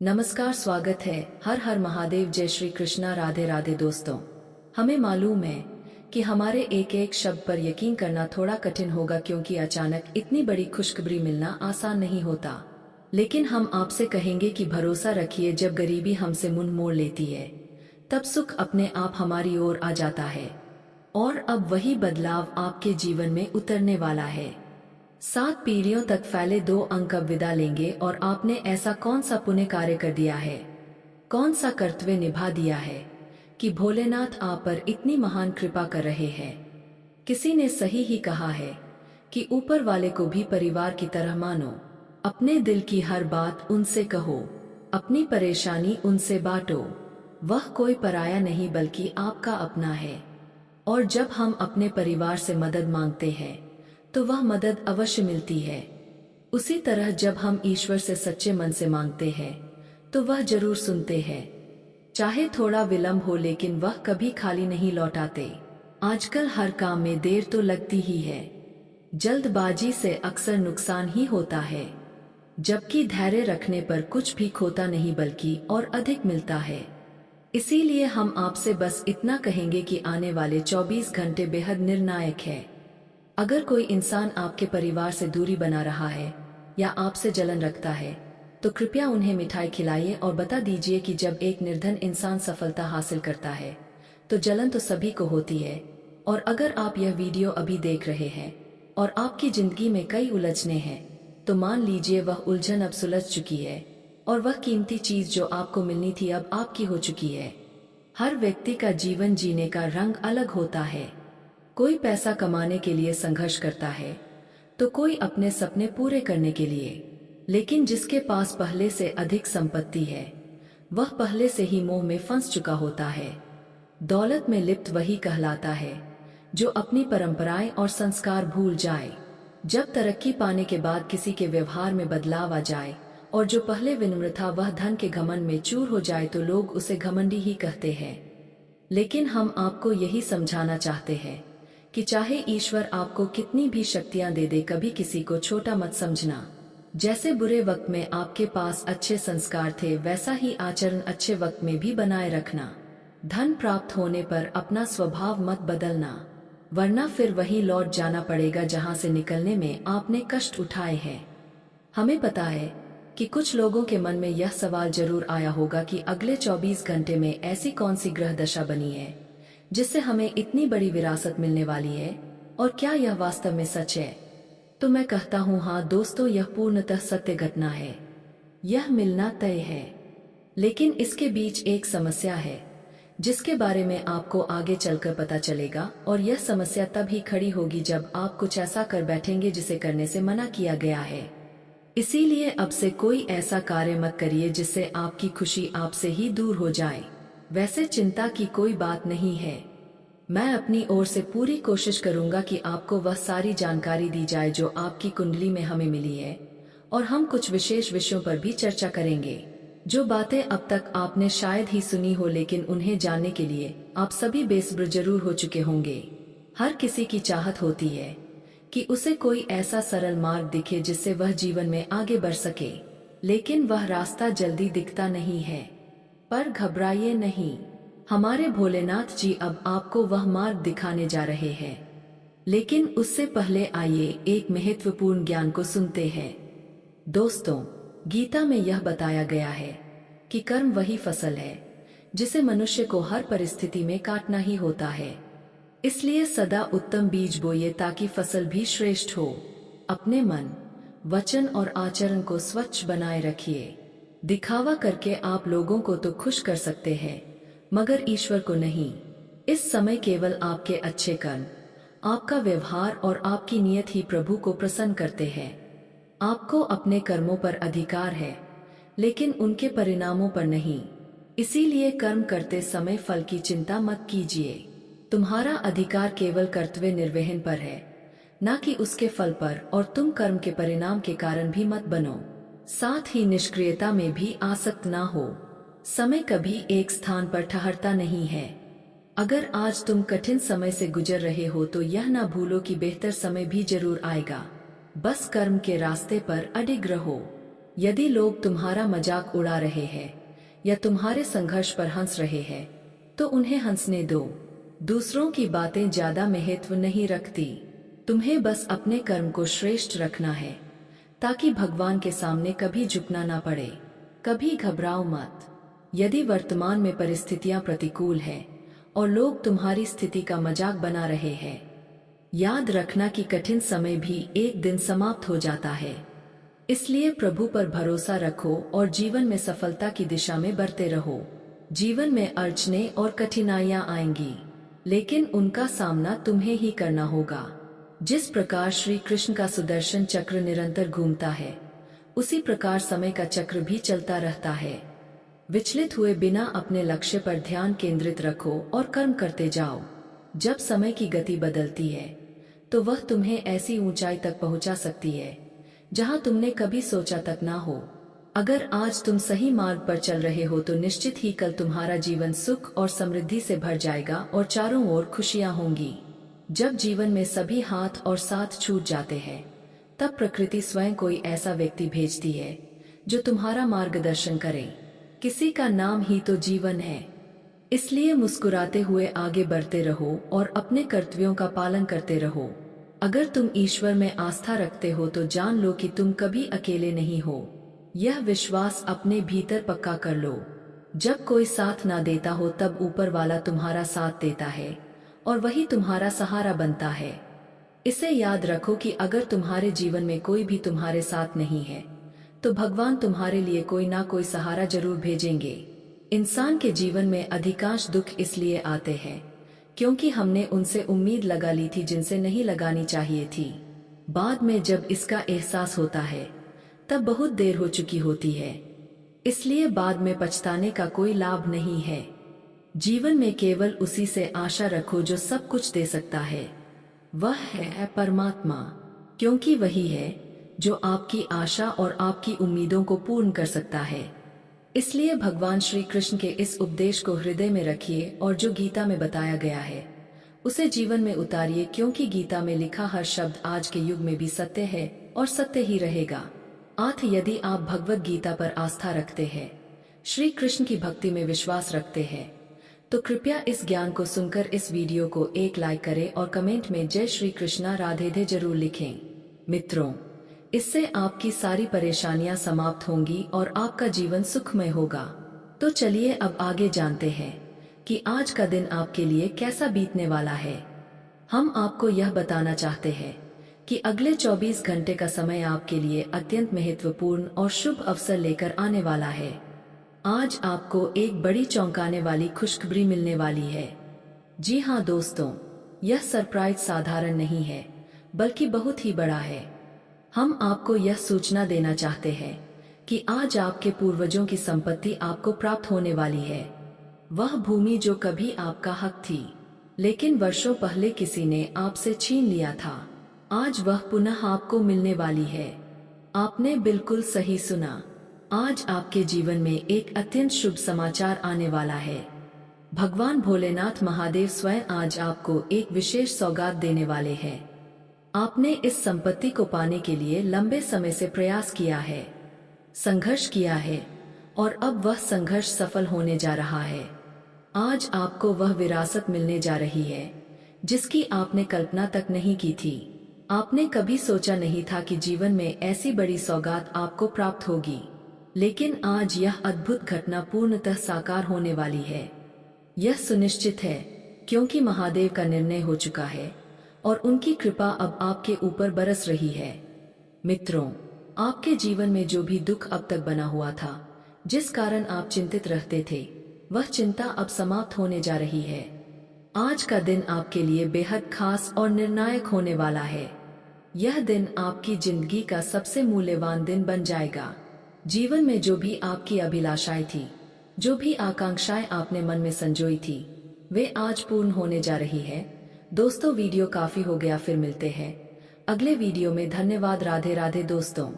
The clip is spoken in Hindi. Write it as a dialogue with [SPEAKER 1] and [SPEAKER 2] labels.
[SPEAKER 1] नमस्कार, स्वागत है। हर हर महादेव, जय श्री कृष्णा, राधे राधे। दोस्तों, हमें मालूम है कि हमारे एक एक शब्द पर यकीन करना थोड़ा कठिन होगा, क्योंकि अचानक इतनी बड़ी खुशखबरी मिलना आसान नहीं होता। लेकिन हम आपसे कहेंगे कि भरोसा रखिए, जब गरीबी हमसे मुंह मोड़ लेती है तब सुख अपने आप हमारी ओर आ जाता है। और अब वही बदलाव आपके जीवन में उतरने वाला है। 7 पीढ़ियों तक फैले 2 अंक अब विदा लेंगे। और आपने ऐसा कौन सा पुण्य कार्य कर दिया है, कौन सा कर्तव्य निभा दिया है कि भोलेनाथ आप पर इतनी महान कृपा कर रहे हैं। किसी ने सही ही कहा है कि ऊपर वाले को भी परिवार की तरह मानो। अपने दिल की हर बात उनसे कहो, अपनी परेशानी उनसे बांटो। वह कोई पराया नहीं बल्कि आपका अपना है। और जब हम अपने परिवार से मदद मांगते हैं तो वह मदद अवश्य मिलती है। उसी तरह जब हम ईश्वर से सच्चे मन से मांगते हैं तो वह जरूर सुनते हैं। चाहे थोड़ा विलंब हो, लेकिन वह कभी खाली नहीं लौटाते। आजकल हर काम में देर तो लगती ही है, जल्दबाजी से अक्सर नुकसान ही होता है, जबकि धैर्य रखने पर कुछ भी खोता नहीं बल्कि और अधिक मिलता है। इसीलिए हम आपसे बस इतना कहेंगे कि आने वाले 24 घंटे बेहद निर्णायक है। अगर कोई इंसान आपके परिवार से दूरी बना रहा है या आपसे जलन रखता है तो कृपया उन्हें मिठाई खिलाइए और बता दीजिए कि जब एक निर्धन इंसान सफलता हासिल करता है तो जलन तो सभी को होती है। और अगर आप यह वीडियो अभी देख रहे हैं और आपकी जिंदगी में कई उलझने हैं तो मान लीजिए वह उलझन अब सुलझ चुकी है और वह कीमती चीज जो आपको मिलनी थी अब आपकी हो चुकी है। हर व्यक्ति का जीवन जीने का रंग अलग होता है। कोई पैसा कमाने के लिए संघर्ष करता है तो कोई अपने सपने पूरे करने के लिए। लेकिन जिसके पास पहले से अधिक संपत्ति है वह पहले से ही मोह में फंस चुका होता है। दौलत में लिप्त वही कहलाता है जो अपनी परंपराएं और संस्कार भूल जाए। जब तरक्की पाने के बाद किसी के व्यवहार में बदलाव आ जाए और जो पहले विनम्र था वह धन के घमंड में चूर हो जाए तो लोग उसे घमंडी ही कहते हैं। लेकिन हम आपको यही समझाना चाहते हैं कि चाहे ईश्वर आपको कितनी भी शक्तियां दे दे, कभी किसी को छोटा मत समझना। जैसे बुरे वक्त में आपके पास अच्छे संस्कार थे वैसा ही आचरण अच्छे वक्त में भी बनाए रखना। धन प्राप्त होने पर अपना स्वभाव मत बदलना, वरना फिर वहीं लौट जाना पड़ेगा जहां से निकलने में आपने कष्ट उठाए हैं। हमें पता है कि कुछ लोगों के मन में यह सवाल जरूर आया होगा कि अगले 24 घंटे में ऐसी कौन सी ग्रह दशा बनी है जिससे हमें इतनी बड़ी विरासत मिलने वाली है, और क्या यह वास्तव में सच है। तो मैं कहता हूँ हाँ दोस्तों, यह पूर्णतः सत्य घटना है। यह मिलना तय है। लेकिन इसके बीच एक समस्या है जिसके बारे में आपको आगे चलकर पता चलेगा, और यह समस्या तब ही खड़ी होगी जब आप कुछ ऐसा कर बैठेंगे जिसे करने से मना किया गया है। इसीलिए अब से कोई ऐसा कार्य मत करिए जिससे आपकी खुशी आपसे ही दूर हो जाए। वैसे चिंता की कोई बात नहीं है। मैं अपनी ओर से पूरी कोशिश करूंगा कि आपको वह सारी जानकारी दी जाए जो आपकी कुंडली में हमें मिली है, और हम कुछ विशेष विषयों पर भी चर्चा करेंगे जो बातें अब तक आपने शायद ही सुनी हो, लेकिन उन्हें जानने के लिए आप सभी बेसब्र जरूर हो चुके होंगे। हर किसी की चाहत होती है कि उसे कोई ऐसा सरल मार्ग दिखे जिससे वह जीवन में आगे बढ़ सके, लेकिन वह रास्ता जल्दी दिखता नहीं है। पर घबराइए नहीं, हमारे भोलेनाथ जी अब आपको वह मार्ग दिखाने जा रहे हैं। लेकिन उससे पहले आइए एक महत्वपूर्ण ज्ञान को सुनते हैं। दोस्तों, गीता में यह बताया गया है कि कर्म वही फसल है जिसे मनुष्य को हर परिस्थिति में काटना ही होता है। इसलिए सदा उत्तम बीज बोइए ताकि फसल भी श्रेष्ठ हो। अपने मन, वचन और आचरण को स्वच्छ बनाए रखिए। दिखावा करके आप लोगों को तो खुश कर सकते हैं मगर ईश्वर को नहीं। इस समय केवल आपके अच्छे कर्म, आपका व्यवहार और आपकी नीयत ही प्रभु को प्रसन्न करते हैं। आपको अपने कर्मों पर अधिकार है लेकिन उनके परिणामों पर नहीं। इसीलिए कर्म करते समय फल की चिंता मत कीजिए। तुम्हारा अधिकार केवल कर्तव्य निर्वहन पर है, न कि उसके फल पर, और तुम कर्म के परिणाम के कारण भी मत बनो। साथ ही निष्क्रियता में भी आसक्त ना हो। समय कभी एक स्थान पर ठहरता नहीं है। अगर आज तुम कठिन समय से गुजर रहे हो तो यह ना भूलो कि बेहतर समय भी जरूर आएगा। बस कर्म के रास्ते पर अडिग रहो। यदि लोग तुम्हारा मजाक उड़ा रहे हैं या तुम्हारे संघर्ष पर हंस रहे हैं, तो उन्हें हंसने दो। दूसरों की बातें ज्यादा महत्व नहीं रखती। तुम्हें बस अपने कर्म को श्रेष्ठ रखना है, ताकि भगवान के सामने कभी झुकना ना पड़े। कभी घबराओ मत। यदि वर्तमान में परिस्थितियां प्रतिकूल हैं और लोग तुम्हारी स्थिति का मजाक बना रहे हैं, याद रखना कि कठिन समय भी एक दिन समाप्त हो जाता है। इसलिए प्रभु पर भरोसा रखो और जीवन में सफलता की दिशा में बढ़ते रहो। जीवन में अड़चने और कठिनाइयां आएंगी, लेकिन उनका सामना तुम्हें ही करना होगा। जिस प्रकार श्री कृष्ण का सुदर्शन चक्र निरंतर घूमता है, उसी प्रकार समय का चक्र भी चलता रहता है। विचलित हुए बिना अपने लक्ष्य पर ध्यान केंद्रित रखो और कर्म करते जाओ। जब समय की गति बदलती है, तो वह तुम्हें ऐसी ऊंचाई तक पहुंचा सकती है जहां तुमने कभी सोचा तक ना हो। अगर आज तुम सही मार्ग पर चल रहे हो, तो निश्चित ही कल तुम्हारा जीवन सुख और समृद्धि से भर जाएगा और चारों ओर खुशियां होंगी। जब जीवन में सभी हाथ और साथ छूट जाते हैं, तब प्रकृति स्वयं कोई ऐसा व्यक्ति भेजती है जो तुम्हारा मार्गदर्शन करे। किसी का नाम ही तो जीवन है। इसलिए मुस्कुराते हुए आगे बढ़ते रहो और अपने कर्तव्यों का पालन करते रहो। अगर तुम ईश्वर में आस्था रखते हो, तो जान लो कि तुम कभी अकेले नहीं हो। यह विश्वास अपने भीतर पक्का कर लो। जब कोई साथ ना देता हो, तब ऊपर वाला तुम्हारा साथ देता है और वही तुम्हारा सहारा बनता है। इसे याद रखो कि अगर तुम्हारे जीवन में कोई भी तुम्हारे साथ नहीं है, तो भगवान तुम्हारे लिए कोई ना कोई सहारा जरूर भेजेंगे। इंसान के जीवन में अधिकांश दुख इसलिए आते हैं क्योंकि हमने उनसे उम्मीद लगा ली थी जिनसे नहीं लगानी चाहिए थी। बाद में जब इसका एहसास होता है, तब बहुत देर हो चुकी होती है। इसलिए बाद में पछताने का कोई लाभ नहीं है। जीवन में केवल उसी से आशा रखो जो सब कुछ दे सकता है। वह है परमात्मा, क्योंकि वही है जो आपकी आशा और आपकी उम्मीदों को पूर्ण कर सकता है। इसलिए भगवान श्री कृष्ण के इस उपदेश को हृदय में रखिए और जो गीता में बताया गया है, उसे जीवन में उतारिए, क्योंकि गीता में लिखा हर शब्द आज के युग में भी सत्य है और सत्य ही रहेगा। यदि आप भगवत गीता पर आस्था रखते हैं, श्री कृष्ण की भक्ति में विश्वास रखते हैं, तो कृपया इस ज्ञान को सुनकर इस वीडियो को एक लाइक करें और कमेंट में जय श्री कृष्णा राधे राधे जरूर लिखें। मित्रों, इससे आपकी सारी परेशानियां समाप्त होंगी और आपका जीवन सुखमय होगा। तो चलिए अब आगे जानते हैं कि आज का दिन आपके लिए कैसा बीतने वाला है। हम आपको यह बताना चाहते हैं कि अगले 24 घंटे का समय आपके लिए अत्यंत महत्वपूर्ण और शुभ अवसर लेकर आने वाला है। आज आपको एक बड़ी चौंकाने वाली खुशखबरी मिलने वाली है। जी हाँ दोस्तों, यह सरप्राइज साधारण नहीं है, बल्कि बहुत ही बड़ा है। हम आपको यह सूचना देना चाहते हैं कि आज आपके पूर्वजों की संपत्ति आपको प्राप्त होने वाली है। वह भूमि जो कभी आपका हक थी, लेकिन वर्षों पहले किसी ने आपसे छीन लिया था, आज वह पुनः आपको मिलने वाली है। आपने बिल्कुल सही सुना। आज आपके जीवन में एक अत्यंत शुभ समाचार आने वाला है। भगवान भोलेनाथ महादेव स्वयं आज आपको एक विशेष सौगात देने वाले हैं। आपने इस संपत्ति को पाने के लिए लंबे समय से प्रयास किया है, संघर्ष किया है, और अब वह संघर्ष सफल होने जा रहा है। आज आपको वह विरासत मिलने जा रही है जिसकी आपने कल्पना तक नहीं की थी। आपने कभी सोचा नहीं था कि जीवन में ऐसी बड़ी सौगात आपको प्राप्त होगी, लेकिन आज यह अद्भुत घटना पूर्णतः साकार होने वाली है। यह सुनिश्चित है क्योंकि महादेव का निर्णय हो चुका है और उनकी कृपा अब आपके ऊपर बरस रही है। मित्रों, आपके जीवन में जो भी दुख अब तक बना हुआ था, जिस कारण आप चिंतित रहते थे, वह चिंता अब समाप्त होने जा रही है। आज का दिन आपके लिए बेहद खास और निर्णायक होने वाला है। यह दिन आपकी जिंदगी का सबसे मूल्यवान दिन बन जाएगा। जीवन में जो भी आपकी अभिलाषाएं थी, जो भी आकांक्षाएं आपने मन में संजोई थी, वे आज पूर्ण होने जा रही है। दोस्तों, वीडियो काफी हो गया, फिर मिलते हैं अगले वीडियो में। धन्यवाद। राधे राधे दोस्तों।